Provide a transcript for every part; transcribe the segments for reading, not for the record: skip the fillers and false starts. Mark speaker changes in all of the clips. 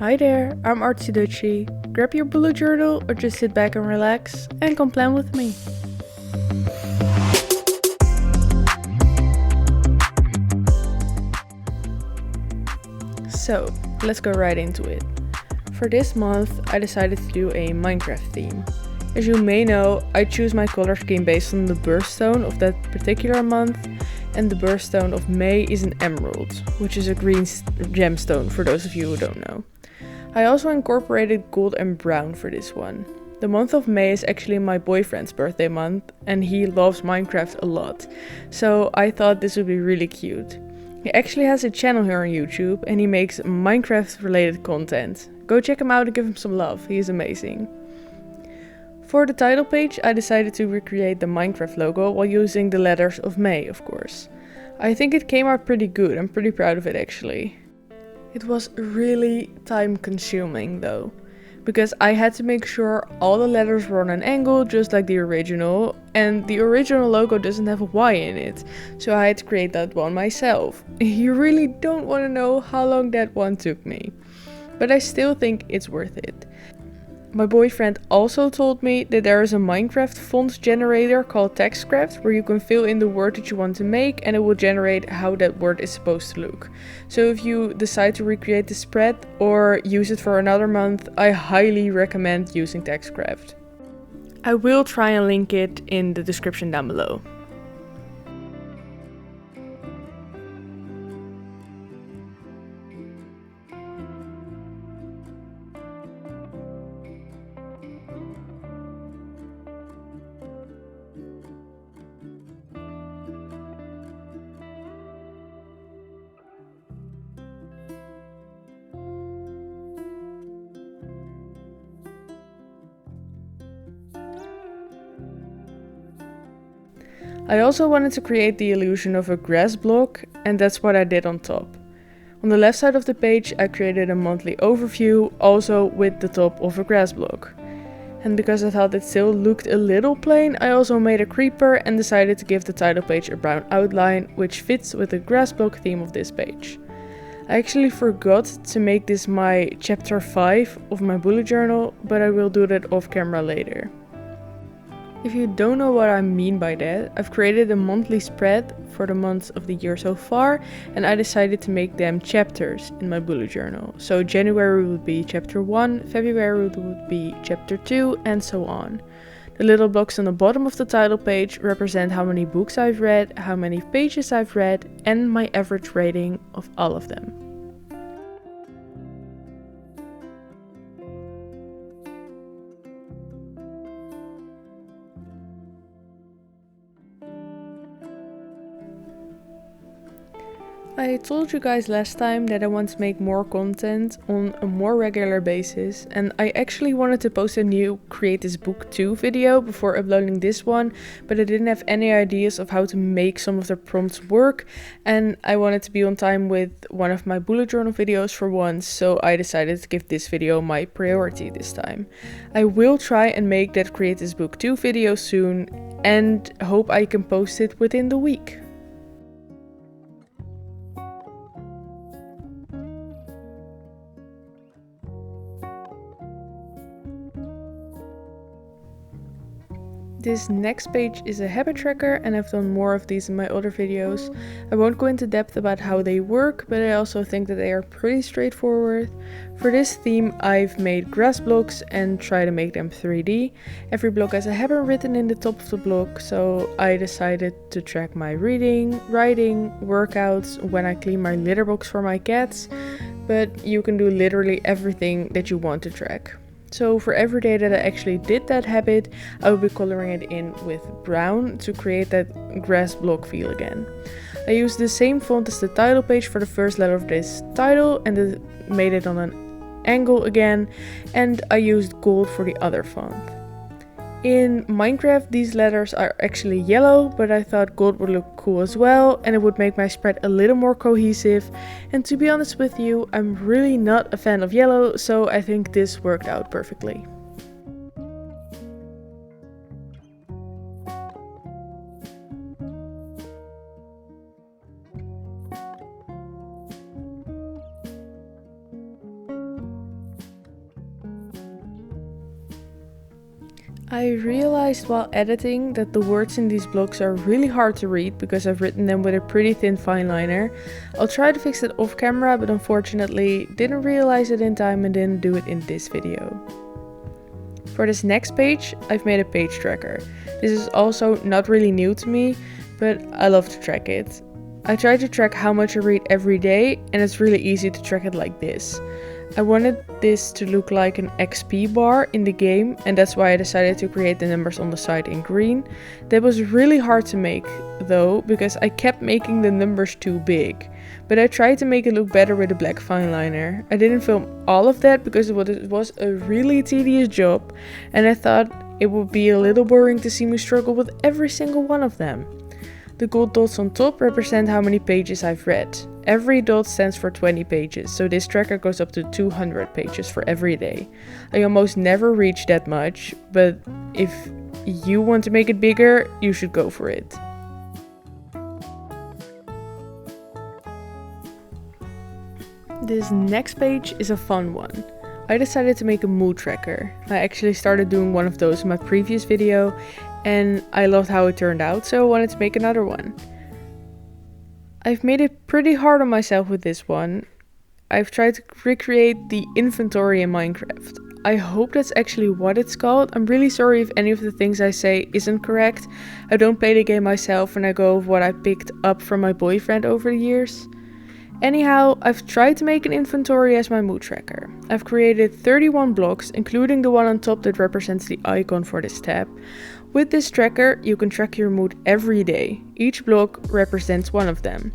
Speaker 1: Hi there, I'm Artsy Dutchie. Grab your bullet journal or just sit back and relax and come plan with me. So, let's go right into it. For this month, I decided to do a Minecraft theme. As you may know, I choose my color scheme based on the birthstone of that particular month, and the birthstone of May is an emerald, which is a green gemstone for those of you who don't know. I also incorporated gold and brown for this one. The month of May is actually my boyfriend's birthday month, and he loves Minecraft a lot, so I thought this would be really cute. He actually has a channel here on YouTube, and he makes Minecraft related content. Go check him out and give him some love, he is amazing. For the title page, I decided to recreate the Minecraft logo while using the letters of May, of course. I think it came out pretty good, I'm pretty proud of it actually. It was really time consuming though, because I had to make sure all the letters were on an angle just like the original, and the original logo doesn't have a Y in it, so I had to create that one myself. You really don't want to know how long that one took me, but I still think it's worth it. My boyfriend also told me that there is a Minecraft font generator called Textcraft where you can fill in the word that you want to make and it will generate how that word is supposed to look. So if you decide to recreate the spread or use it for another month, I highly recommend using Textcraft. I will try and link it in the description down below. I also wanted to create the illusion of a grass block, and that's what I did on top. On the left side of the page I created a monthly overview, also with the top of a grass block. And because I thought it still looked a little plain, I also made a creeper and decided to give the title page a brown outline, which fits with the grass block theme of this page. I actually forgot to make this my chapter 5 of my bullet journal, but I will do that off camera later. If you don't know what I mean by that, I've created a monthly spread for the months of the year so far, and I decided to make them chapters in my bullet journal. So January would be chapter 1, February would be chapter 2, and so on. The little blocks on the bottom of the title page represent how many books I've read, how many pages I've read, and my average rating of all of them. I told you guys last time that I want to make more content on a more regular basis, and I actually wanted to post a new Create This Book 2 video before uploading this one, but I didn't have any ideas of how to make some of the prompts work, and I wanted to be on time with one of my bullet journal videos for once, so I decided to give this video my priority this time. I will try and make that Create This Book 2 video soon, and hope I can post it within the week. This next page is a habit tracker, and I've done more of these in my other videos. I won't go into depth about how they work, but I also think that they are pretty straightforward. For this theme I've made grass blocks and try to make them 3D. Every block has a habit written in the top of the block, so I decided to track my reading, writing, workouts, when I clean my litter box for my cats, but you can do literally everything that you want to track. So for every day that I actually did that habit, I will be coloring it in with brown to create that grass block feel again. I used the same font as the title page for the first letter of this title and made it on an angle again, and I used gold for the other font. In Minecraft these letters are actually yellow, but I thought gold would look cool as well and it would make my spread a little more cohesive, and to be honest with you, I'm really not a fan of yellow, so I think this worked out perfectly. I realized while editing that the words in these blocks are really hard to read because I've written them with a pretty thin fine liner. I'll try to fix it off camera, but unfortunately didn't realize it in time and didn't do it in this video. For this next page, I've made a page tracker. This is also not really new to me, but I love to track it. I try to track how much I read every day, and it's really easy to track it like this. I wanted this to look like an XP bar in the game, and that's why I decided to create the numbers on the side in green. That was really hard to make though, because I kept making the numbers too big. But I tried to make it look better with a black fine liner. I didn't film all of that because it was a really tedious job, and I thought it would be a little boring to see me struggle with every single one of them. The gold dots on top represent how many pages I've read. Every dot stands for 20 pages, so this tracker goes up to 200 pages for every day. I almost never reach that much, but if you want to make it bigger, you should go for it. This next page is a fun one. I decided to make a mood tracker. I actually started doing one of those in my previous video, and I loved how it turned out, so I wanted to make another one. I've made it pretty hard on myself with this one. I've tried to recreate the inventory in Minecraft. I hope that's actually what it's called. I'm really sorry if any of the things I say isn't correct. I don't play the game myself and I go with what I picked up from my boyfriend over the years. Anyhow, I've tried to make an inventory as my mood tracker. I've created 31 blocks, including the one on top that represents the icon for this tab. With this tracker, you can track your mood every day. Each block represents one of them.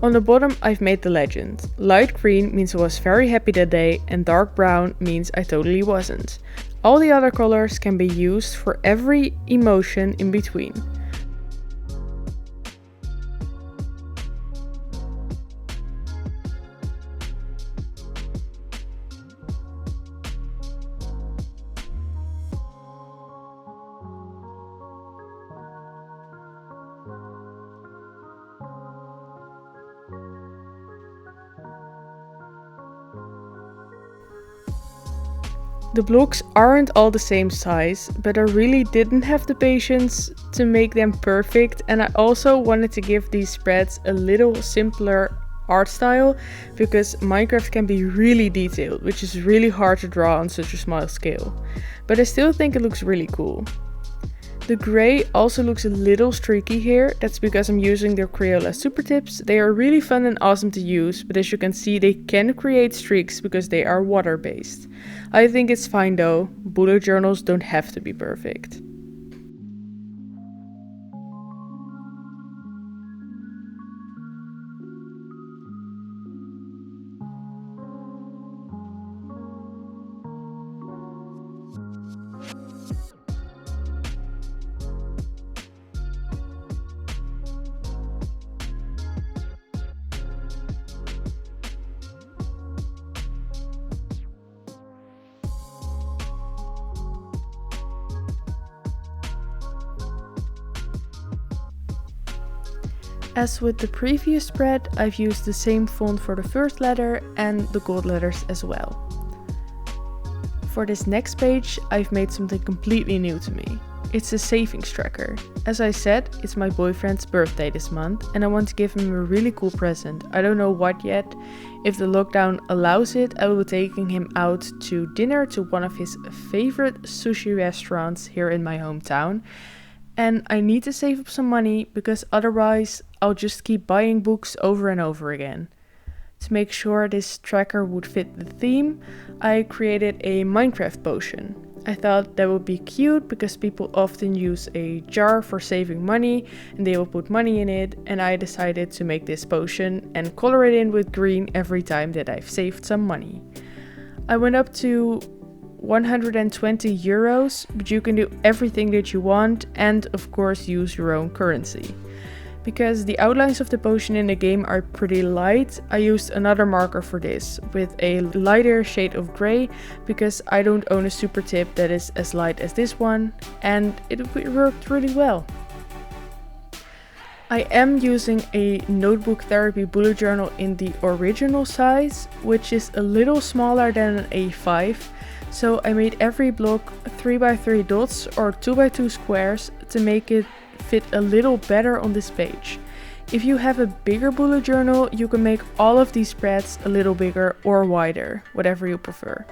Speaker 1: On the bottom, I've made the legend. Light green means I was very happy that day, and dark brown means I totally wasn't. All the other colors can be used for every emotion in between. The blocks aren't all the same size, but I really didn't have the patience to make them perfect, and I also wanted to give these spreads a little simpler art style because Minecraft can be really detailed, which is really hard to draw on such a small scale. But I still think it looks really cool. The grey also looks a little streaky here. That's because I'm using their Crayola super tips. They are really fun and awesome to use, but as you can see they can create streaks because they are water based. I think it's fine though, bullet journals don't have to be perfect. As with the previous spread, I've used the same font for the first letter and the gold letters as well. For this next page, I've made something completely new to me. It's a savings tracker. As I said, it's my boyfriend's birthday this month and I want to give him a really cool present. I don't know what yet. If the lockdown allows it, I will be taking him out to dinner to one of his favorite sushi restaurants here in my hometown. And I need to save up some money because otherwise I'll just keep buying books over and over again. To make sure this tracker would fit the theme, I created a Minecraft potion. I thought that would be cute because people often use a jar for saving money and they will put money in it, and I decided to make this potion and color it in with green every time that I've saved some money. I went up to 120 euros, but you can do everything that you want and of course use your own currency. Because the outlines of the potion in the game are pretty light, I used another marker for this with a lighter shade of grey because I don't own a super tip that is as light as this one, and it worked really well. I am using a notebook therapy bullet journal in the original size, which is a little smaller than an A5, So I made every block 3x3 dots or 2x2 squares to make it fit a little better on this page. If you have a bigger bullet journal, you can make all of these spreads a little bigger or wider, whatever you prefer.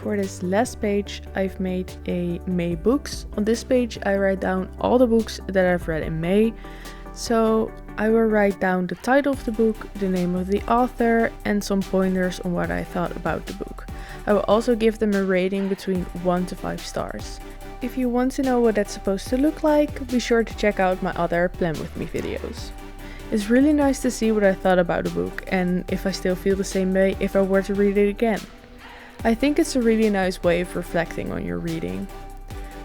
Speaker 1: For this last page, I've made a May books. On this page, I write down all the books that I've read in May. So I will write down the title of the book, the name of the author, and some pointers on what I thought about the book. I will also give them a rating between 1 to 5 stars. If you want to know what that's supposed to look like, be sure to check out my other Plan With Me videos. It's really nice to see what I thought about the book and if I still feel the same way if I were to read it again. I think it's a really nice way of reflecting on your reading.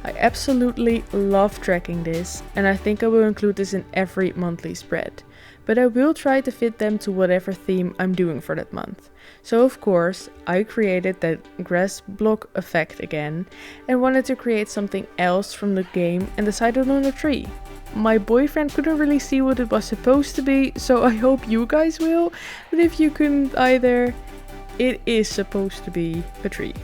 Speaker 1: I absolutely love tracking this, and I think I will include this in every monthly spread, but I will try to fit them to whatever theme I'm doing for that month. So of course, I created that grass block effect again and wanted to create something else from the game and decided on a tree. My boyfriend couldn't really see what it was supposed to be, so I hope you guys will, but if you couldn't either, it is supposed to be a tree.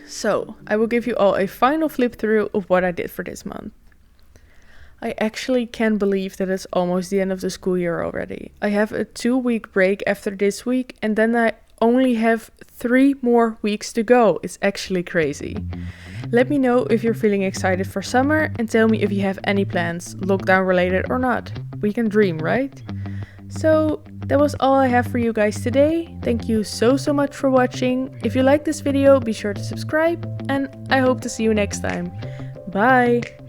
Speaker 1: So, I will give you all a final flip through of what I did for this month. I actually can't believe that it's almost the end of the school year already. I have a 2-week break after this week and then I only have 3 more weeks to go. It's actually crazy. Let me know if you're feeling excited for summer and tell me if you have any plans, lockdown related or not. We can dream, right? So that was all I have for you guys today. Thank you so much for watching. If you like this video, be sure to subscribe and I hope to see you next time. Bye!